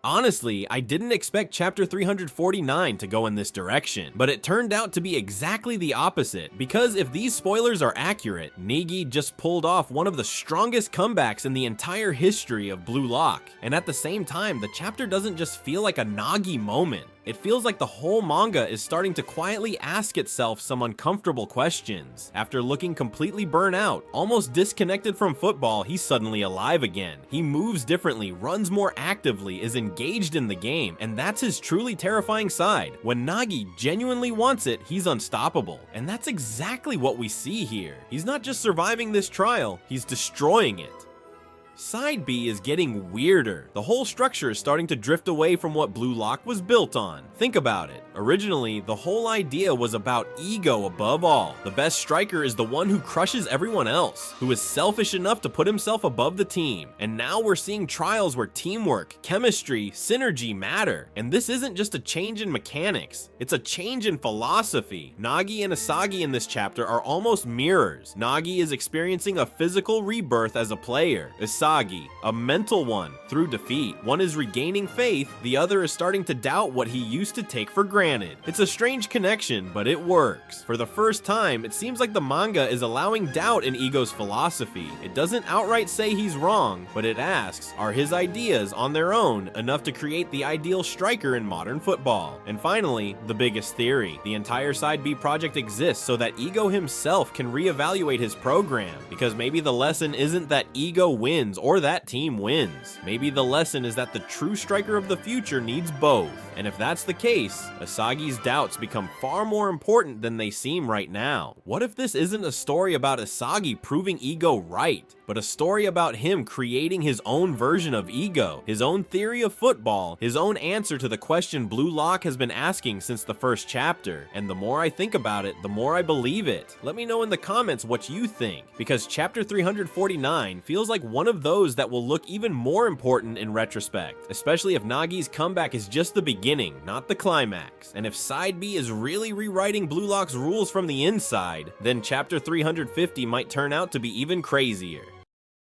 Honestly, I didn't expect chapter 349 to go in this direction, but it turned out to be exactly the opposite, because if these spoilers are accurate, Nagi just pulled off one of the strongest comebacks in the entire history of Blue Lock, and at the same time, the chapter doesn't just feel like a Nagi moment. It feels like the whole manga is starting to quietly ask itself some uncomfortable questions. After looking completely burnt out, almost disconnected from football, he's suddenly alive again. He moves differently, runs more actively, is engaged in the game, and that's his truly terrifying side. When Nagi genuinely wants it, he's unstoppable. And that's exactly what we see here. He's not just surviving this trial, he's destroying it. Side B is getting weirder. The whole structure is starting to drift away from what Blue Lock was built on. Think about it. Originally, the whole idea was about ego above all. The best striker is the one who crushes everyone else, who is selfish enough to put himself above the team. And now we're seeing trials where teamwork, chemistry, synergy matter. And this isn't just a change in mechanics, it's a change in philosophy. Nagi and Asagi in this chapter are almost mirrors. Nagi is experiencing a physical rebirth as a player. Asagi, a mental one, through defeat. One is regaining faith, the other is starting to doubt what he used to take for granted. It's a strange connection, but it works. For the first time, it seems like the manga is allowing doubt in Ego's philosophy. It doesn't outright say he's wrong, but it asks, are his ideas on their own enough to create the ideal striker in modern football? And finally, the biggest theory. The entire Side B project exists so that Ego himself can reevaluate his program, because maybe the lesson isn't that Ego wins or that team wins. Maybe the lesson is that the true striker of the future needs both. And if that's the case, Asagi's doubts become far more important than they seem right now. What if this isn't a story about Asagi proving Ego right, but a story about him creating his own version of Ego, his own theory of football, his own answer to the question Blue Lock has been asking since the first chapter? And the more I think about it, the more I believe it. Let me know in the comments what you think, because chapter 349 feels like one of those that will look even more important in retrospect, especially if Nagi's comeback is just the beginning, not the climax. And if Side B is really rewriting Blue Lock's rules from the inside, then chapter 350 might turn out to be even crazier.